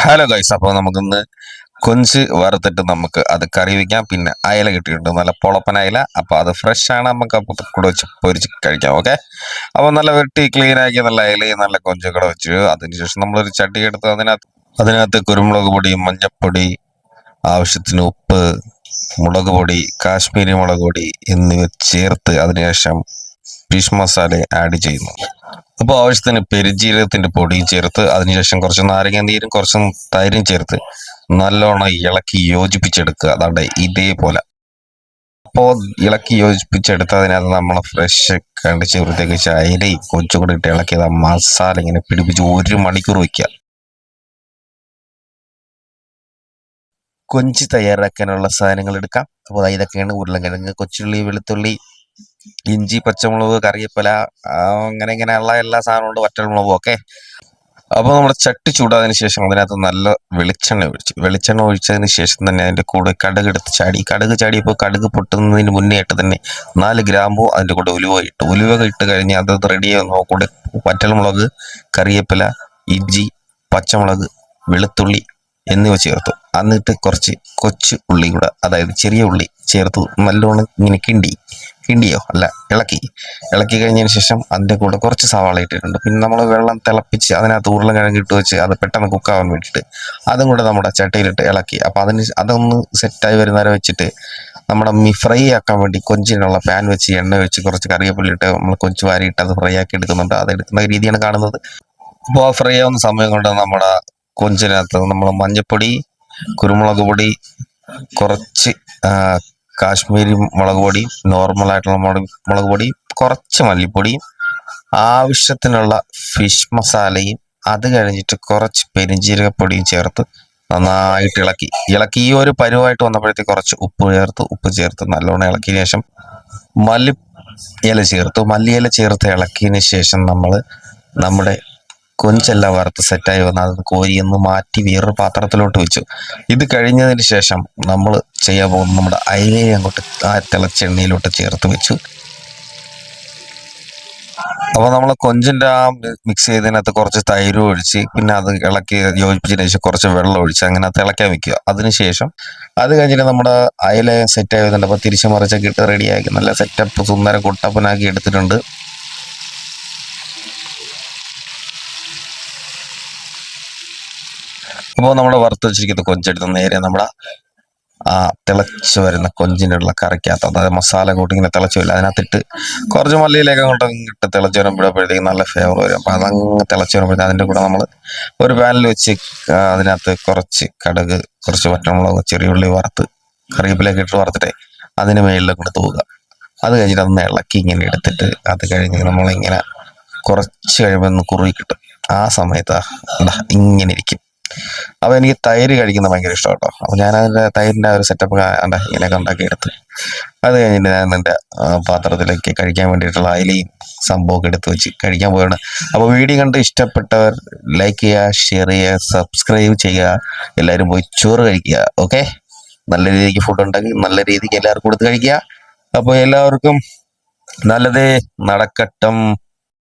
Hello guys, അപ്പോൾ നമുക്കിന്ന് കൊഞ്ച് വറുത്തിട്ട് നമുക്ക് അത് കറി വയ്ക്കാം. പിന്നെ അയല കിട്ടിയിട്ടുണ്ട്, നല്ല പൊളപ്പൻ അയല. അപ്പോൾ അത് ഫ്രഷ് ആണ്, നമുക്ക് അപ്പോൾ കൂടെ വെച്ച് പൊരിച്ച് കഴിക്കാം. ഓക്കെ, അപ്പോൾ നല്ല വെട്ടി ക്ലീൻ ആക്കി നല്ല അയലയും നല്ല കൊഞ്ചും കൂടെ വെച്ച് അതിനുശേഷം നമ്മളൊരു ചട്ടി എടുത്ത് അതിനകത്ത് കുരുമുളക് പൊടി, മഞ്ഞൾപ്പൊടി, ആവശ്യത്തിന് ഉപ്പ്, മുളക് പൊടി, കാശ്മീരി മുളക് പൊടി എന്നിവ ചേർത്ത് അതിനുശേഷം ഫിഷ് മസാല ആഡ് ചെയ്യുന്നു. അപ്പോൾ ആവശ്യത്തിന് പെരുജീരകത്തിന്റെ പൊടിയും ചേർത്ത് അതിനുശേഷം കുറച്ച് നാരങ്ങ നീരും കുറച്ച് തൈരും ചേർത്ത് നല്ലോണം ഇളക്കി യോജിപ്പിച്ചെടുക്കുക. അതാണ്ട് ഇതേപോലെ. അപ്പോൾ ഇളക്കി യോജിപ്പിച്ചെടുത്ത് അതിനകത്ത് നമ്മൾ ഫ്രഷ് കണ്ടിച്ച് വൃത്തിയാക്കി വെച്ച അയിലയും കൊഞ്ചും കൂടി ഇട്ട് ഇളക്കിയത് ആ മസാല ഇങ്ങനെ പിടിപ്പിച്ച് 1 മണിക്കൂർ വയ്ക്കുക. കൊഞ്ച് തയ്യാറാക്കാനുള്ള സാധനങ്ങൾ എടുക്കാം. അപ്പോൾ ഇതൊക്കെയാണ്: ഉരുളൻകിഴങ്ങ്, കൊച്ചുള്ളി, വെളുത്തുള്ളി, ഇഞ്ചി, പച്ചമുളക്, കറിവേപ്പില, ഇങ്ങനെയുള്ള എല്ലാ സാധനവും ഉണ്ട്, വറ്റൽമുളകും ഒക്കെ. അപ്പോൾ നമ്മുടെ ചട്ടി ചൂടാതിന് ശേഷം അതിനകത്ത് നല്ല വെളിച്ചെണ്ണ ഒഴിച്ചതിന് ശേഷം തന്നെ അതിൻ്റെ കൂടെ കടുക് എടുത്ത് കടുക് ചാടിയപ്പോൾ കടുക് പൊട്ടുന്നതിന് മുന്നേ ആയിട്ട് തന്നെ 4 ഗ്രാമ്പൂ അതിൻ്റെ കൂടെ ഉലുവ ഇട്ട് കഴിഞ്ഞ് അത് റെഡിയാകുന്ന കൂടെ വറ്റൽമുളക്, കറിവേപ്പില, ഇഞ്ചി, പച്ചമുളക്, വെളുത്തുള്ളി എന്നിവ ചേർത്തു. എന്നിട്ട് കുറച്ച് കൊച്ചു ഉള്ളി കൂടെ, അതായത് ചെറിയ ഉള്ളി ചേർത്ത് നല്ലോണം ഇങ്ങനെ ഇളക്കി കഴിഞ്ഞതിന് ശേഷം അതിൻ്റെ കൂടെ കുറച്ച് സവാള ഇട്ടിട്ടുണ്ട്. പിന്നെ നമ്മൾ വെള്ളം തിളപ്പിച്ച് അതിനകത്ത് ഉരുളക്കിഴങ്ങ് ഇട്ട് വെച്ച് അത് പെട്ടെന്ന് കുക്കാവാൻ വേണ്ടിയിട്ട് അതും കൂടെ നമ്മുടെ ചട്ടിയിലിട്ട് ഇളക്കി. അപ്പോൾ അതൊന്ന് സെറ്റായി വരുന്നവരെ വെച്ചിട്ട് നമ്മുടെ ഫ്രൈ ആക്കാൻ വേണ്ടി കൊഞ്ചിനുള്ള പാൻ വെച്ച് എണ്ണ വെച്ച് കുറച്ച് കറിവേപ്പില ഇട്ട് നമ്മൾ കൊഞ്ച് വാരിയിട്ട് അത് ഫ്രൈ ആക്കി എടുക്കുന്നുണ്ട്. അത് എടുക്കുന്ന രീതിയാണ് കാണുന്നത്. അപ്പോൾ ആ ഫ്രൈ ആവുന്ന സമയം കൊണ്ട് നമ്മുടെ കൊഞ്ചിനകത്ത് നമ്മൾ മഞ്ഞൾപ്പൊടി, കുരുമുളക് പൊടി, കുറച്ച് കാശ്മീരി മുളക് പൊടി, നോർമലായിട്ടുള്ള മുളക് പൊടി, കുറച്ച് മല്ലിപ്പൊടിയും ആവശ്യത്തിനുള്ള ഫിഷ് മസാലയും അത് കഴിഞ്ഞിട്ട് കുറച്ച് പെരുംജീരകപ്പൊടിയും ചേർത്ത് നന്നായിട്ട് ഇളക്കി ഈ ഒരു പരുവായിട്ട് വന്നപ്പോഴത്തേക്ക് കുറച്ച് ഉപ്പ് ചേർത്ത് നല്ലോണം ഇളക്കിയതിന് ശേഷം മല്ലിയില ചേർത്ത് ഇളക്കിയതിന് ശേഷം നമ്മുടെ കൊഞ്ചെല്ലാം വറുത്ത് സെറ്റായി വന്ന് അത് കോരിയൊന്ന് മാറ്റി വേറൊരു പാത്രത്തിലോട്ട് വെച്ചു. ഇത് കഴിഞ്ഞതിന് ശേഷം നമ്മൾ ചെയ്യാൻ പോകുന്ന നമ്മുടെ അയിലയെ അങ്ങോട്ട് ആ തിളച്ച എണ്ണയിലോട്ട് ചേർത്ത് വെച്ചു. അപ്പോൾ നമ്മൾ കൊഞ്ചിൻ്റെ ആ മിക്സ് ചെയ്തതിനകത്ത് കുറച്ച് തൈര് ഒഴിച്ച് പിന്നെ അത് ഇളക്കി യോജിപ്പിച്ചതിന് ശേഷം കുറച്ച് വെള്ളം ഒഴിച്ച് അങ്ങനെ തിളക്കാൻ വെക്കുക. അതിനുശേഷം അത് കഴിഞ്ഞിട്ട് നമ്മുടെ അയില സെറ്റായി വരുന്നുണ്ട്. അപ്പോൾ തിരിച്ച് മറിച്ചൊക്കെ ഇട്ട് റെഡിയാക്കി നല്ല സെറ്റപ്പ് സുന്ദരം കുട്ടപ്പനാക്കി എടുത്തിട്ടുണ്ട്. അപ്പോൾ നമ്മൾ വറുത്ത് വെച്ചിരിക്കുന്ന കൊഞ്ചെടുത്ത് നേരെ നമ്മുടെ ആ തിളച്ച് വരുന്ന കൊഞ്ചിനുള്ള കറിക്കകത്ത്, അതായത് മസാല കൂട്ടി ഇങ്ങനെ തിളച്ച് വരില്ല, അതിനകത്തിട്ട് കുറച്ച് മല്ലിയിലേക്ക് അങ്ങോട്ട് ഇട്ട് തിളച്ച് വരുമ്പോഴത്തേക്ക് നല്ല ഫ്ലേവർ വരും. അപ്പോൾ അതങ്ങ് തിളച്ച് വരുമ്പോഴത്തേക്ക് അതിൻ്റെ കൂടെ നമ്മൾ ഒരു പാനിൽ വെച്ച് അതിനകത്ത് കുറച്ച് കടുക്, കുറച്ച് വറ്റൽമുളക്, ചെറിയുള്ളി വറുത്ത് കറിവേപ്പിലൊക്കെ ഇട്ട് വറുത്തിട്ടേ അതിന് മേളിൽ കൂടെ തൂകുക. അത് കഴിഞ്ഞിട്ട് അതൊന്ന് ഇളക്കി ഇങ്ങനെ എടുത്തിട്ട് അത് കഴിഞ്ഞ് നമ്മളിങ്ങനെ കുറച്ച് കഴിയുമ്പോൾ ഒന്ന് കുറുകി കിട്ടും. ആ സമയത്ത് ഇങ്ങനെ ഇരിക്കും. അപ്പോൾ എനിക്ക് തൈര് കഴിക്കുന്നത് ഭയങ്കര ഇഷ്ടം കേട്ടോ. അപ്പോൾ ഞാൻ അതിൻ്റെ തൈരിൻ്റെ ഒരു സെറ്റപ്പ് ഇങ്ങനെയൊക്കെ ഉണ്ടാക്കിയെടുത്ത് അത് കഴിഞ്ഞിട്ട് ഞാൻ എൻ്റെ പാത്രത്തിലേക്ക് കഴിക്കാൻ വേണ്ടിയിട്ടുള്ള അയിലയും സംഭവമൊക്കെ എടുത്ത് വെച്ച് കഴിക്കാൻ പോവുകയാണ്. അപ്പോൾ വീഡിയോ കണ്ട് ഇഷ്ടപ്പെട്ടവർ ലൈക്ക് ചെയ്യുക, ഷെയർ ചെയ്യുക, സബ്സ്ക്രൈബ് ചെയ്യുക. എല്ലാവരും പോയി ചോറ് കഴിക്കുക. ഓക്കെ, നല്ല രീതിക്ക് ഫുഡ് ഉണ്ടാക്കി നല്ല രീതിക്ക് എല്ലാവർക്കും കൊടുത്ത് കഴിക്കുക. അപ്പോൾ എല്ലാവർക്കും നല്ലതേ നടക്കട്ടം.